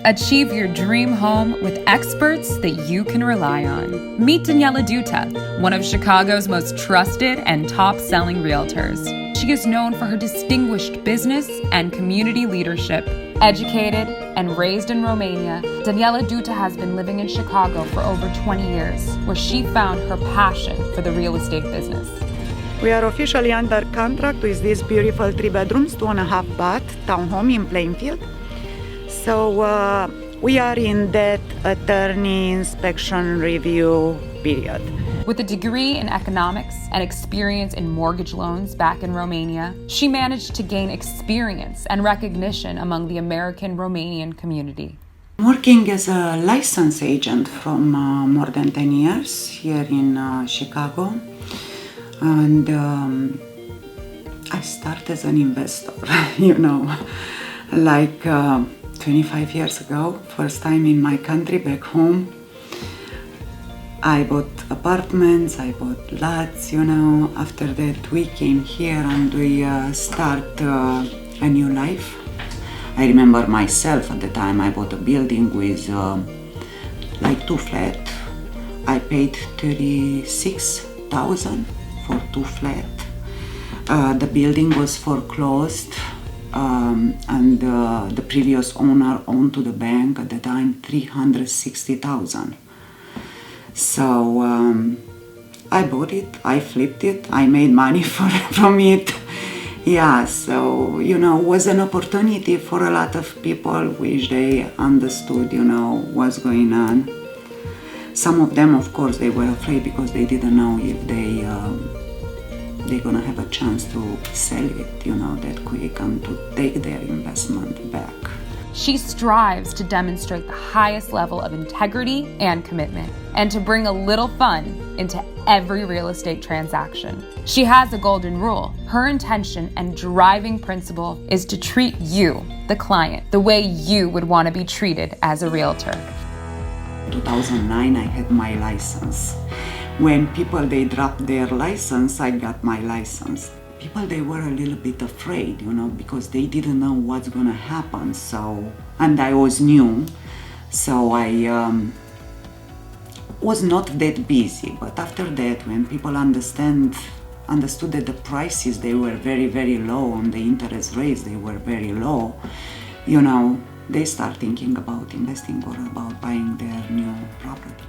Achieve your dream home with experts that you can rely on. Meet Daniela Duta, one of Chicago's most trusted and top-selling realtors. She is known for her distinguished business and community leadership. Educated and raised in Romania, Daniela Duta has been living in Chicago for over 20 years, where she found her passion for the real estate business. We are officially under contract with this beautiful 3 bedrooms, 2.5 bath townhome in Plainfield. So we are in that attorney inspection review period. With a degree in economics and experience in mortgage loans back in Romania, she managed to gain experience and recognition among the American Romanian community. I'm working as a license agent from more than 10 years here in Chicago. And I started as an investor, like 25 years ago, first time in my country back home. I bought apartments, I bought lots, After that we came here and we start a new life. I remember myself at the time I bought a building with like 2 flats. I paid $36,000 for 2 flats. The building was foreclosed and the previous owner owed to the bank at the time $360,000. So I bought it, I flipped it, I made money from it. Yeah, so, was an opportunity for a lot of people which they understood, what's going on. Some of them, of course, they were afraid because they didn't know if they're gonna have a chance to sell it, that quick and to take their investment back. She strives to demonstrate the highest level of integrity and commitment, and to bring a little fun into every real estate transaction. She has a golden rule. Her intention and driving principle is to treat you, the client, the way you would want to be treated as a realtor. In 2009, I had my license. When people, they dropped their license, I got my license. People, they were a little bit afraid, because they didn't know what's gonna happen. So, and I was new, so I was not that busy. But after that, when people understood that the prices, they were very, very low, and the interest rates, they were very low, they start thinking about investing or about buying their new property.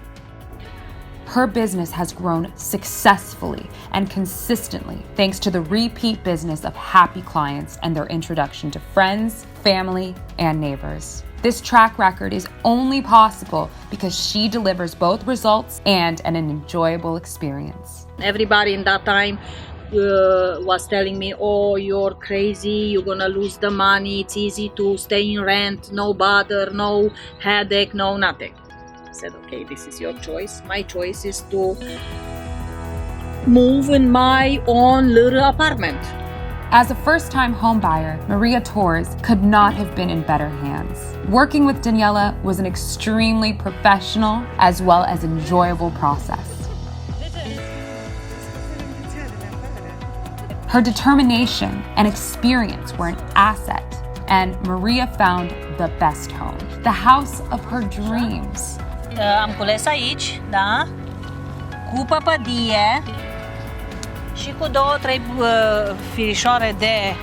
Her business has grown successfully and consistently thanks to the repeat business of happy clients and their introduction to friends, family, and neighbors. This track record is only possible because she delivers both results and an enjoyable experience. Everybody in that time was telling me, oh, you're crazy, you're gonna lose the money, it's easy to stay in rent, no bother, no headache, no nothing. I said, okay, this is your choice. My choice is to move in my own little apartment. As a first-time homebuyer, realtors could not have been in better hands. Working with Daniela was an extremely professional as well as enjoyable process. Her determination and experience were an asset, and Maria found the best home, the house of her dreams. Am cules aici, da? Cu păpădie și cu 2-3 firișoare de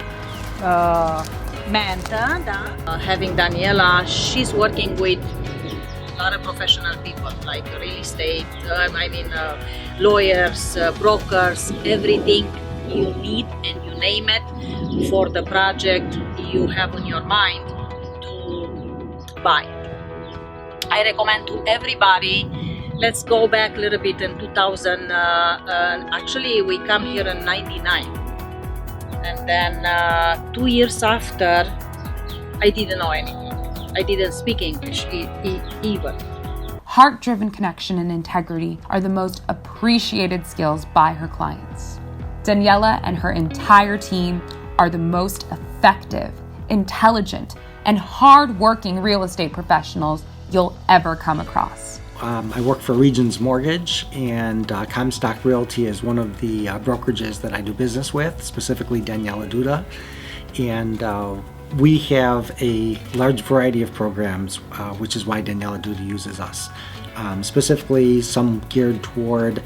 mentă, da? Having Daniela, she's working with a lot of professional people like real estate, lawyers, brokers, everything you need and you name it for the project you have on your mind to buy. I recommend to everybody, let's go back a little bit in 2000, actually we come here in 99, and then 2 years after, I didn't know anything. I didn't speak English even. Heart-driven connection and integrity are the most appreciated skills by her clients. Daniela and her entire team are the most effective, intelligent, and hard-working real estate professionals you'll ever come across. I work for Regions Mortgage, and Comstock Realty is one of the brokerages that I do business with, specifically Daniela Duta. And We have a large variety of programs, which is why Daniela Duta uses us. Specifically, some geared toward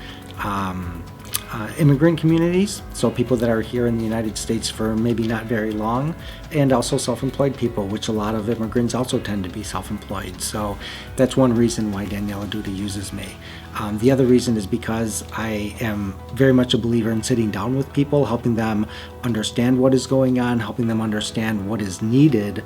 immigrant communities, so people that are here in the United States for maybe not very long, and also self-employed people, which a lot of immigrants also tend to be self-employed. So that's one reason why Daniela Duta uses me. The other reason is because I am very much a believer in sitting down with people, helping them understand what is going on, helping them understand what is needed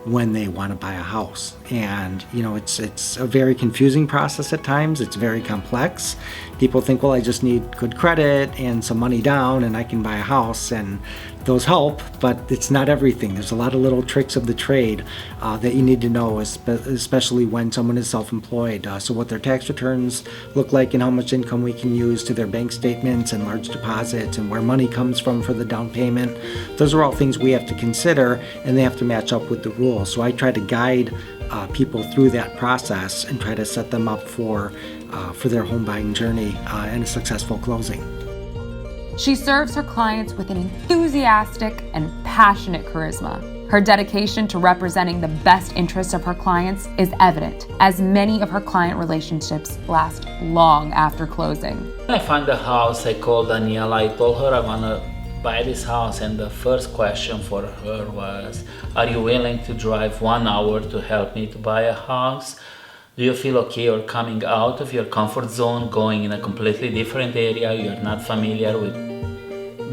when they want to buy a house. And it's a very confusing process at times. It's very complex. People think, well, I just need good credit and some money down and I can buy a house, and those help, but it's not everything. There's a lot of little tricks of the trade that you need to know, especially when someone is self-employed. So what their tax returns look like and how much income we can use to their bank statements and large deposits and where money comes from for the down payment. Those are all things we have to consider, and they have to match up with the rules. So I try to guide people through that process and try to set them up for their home buying journey and a successful closing. She serves her clients with an enthusiastic and passionate charisma. Her dedication to representing the best interests of her clients is evident, as many of her client relationships last long after closing. When I found the house, I called Daniela. I told her I want to buy this house, and the first question for her was, are you willing to drive 1 hour to help me to buy a house? Do you feel okay or coming out of your comfort zone, going in a completely different area? You're not familiar with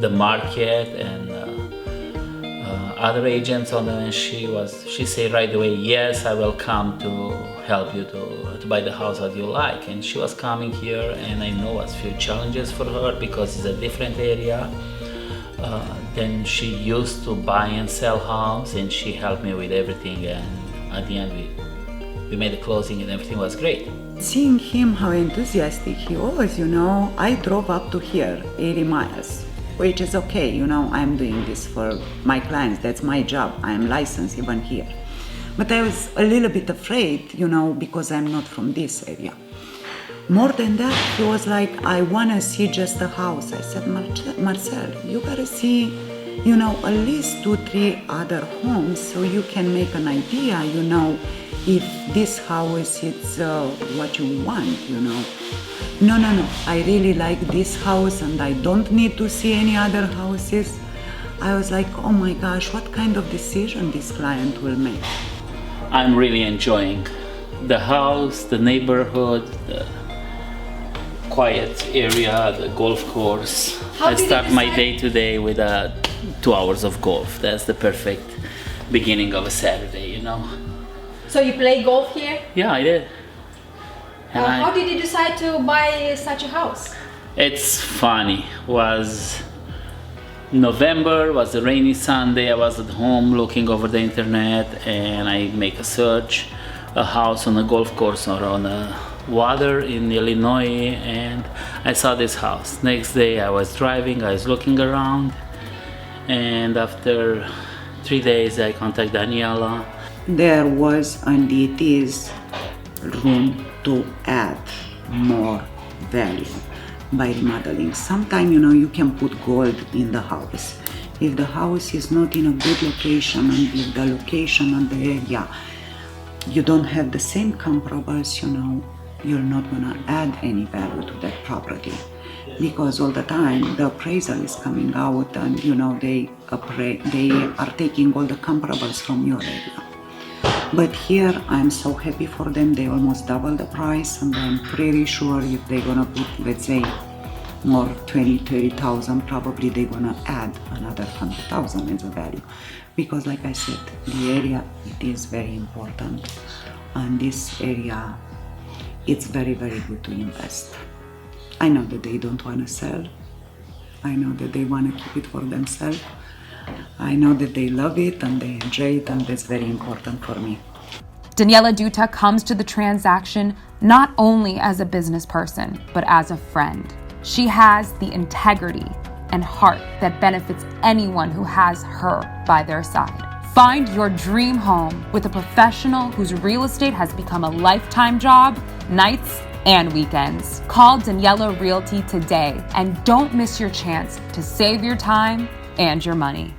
the market and other agents on it. And she said right away, yes, I will come to help you to buy the house that you like. And she was coming here, and I know a few challenges for her because it's a different area than she used to buy and sell house, and she helped me with everything, and at the end we made the closing and everything was great. Seeing him, how enthusiastic he was, I drove up to here, 80 miles, which is okay, I'm doing this for my clients, that's my job, I'm licensed even here. But I was a little bit afraid, because I'm not from this area. More than that, he was like, I want to see just a house. I said, Marcel, you got to see, at least 2-3 other homes so you can make an idea, if this house is what you want, No, I really like this house and I don't need to see any other houses. I was like, oh my gosh, what kind of decision this client will make? I'm really enjoying the house, the neighborhood, the quiet area, the golf course. I start my day today with 2 hours of golf. That's the perfect beginning of a Saturday, So you play golf here? Yeah, I did. And how did you decide to buy such a house? It's funny. Was November, was a rainy Sunday. I was at home looking over the internet, and I make a search, a house on a golf course or on a water in Illinois, and I saw this house. Next day I was driving, I was looking around, and after 3 days I contacted Daniela. There was and it is room to add more value by remodeling. Sometimes, you can put gold in the house. If the house is not in a good location, and if the location and the area, you don't have the same comparables, you're not gonna add any value to that property. Because all the time the appraisal is coming out, and they are taking all the comparables from your area. But here I'm so happy for them. They almost double the price, and I'm pretty sure if they're gonna put, let's say, more 20,000-30,000, probably they're gonna add another 100,000 as a value. Because like I said, the area, it is very important, and this area, it's very, very good to invest. I know that they don't want to sell. I know that they want to keep it for themselves. I know that they love it and they enjoy it, and that's very important for me. Daniela Duta comes to the transaction not only as a business person, but as a friend. She has the integrity and heart that benefits anyone who has her by their side. Find your dream home with a professional whose real estate has become a lifetime job, nights and weekends. Call Daniela Realty today and don't miss your chance to save your time and your money.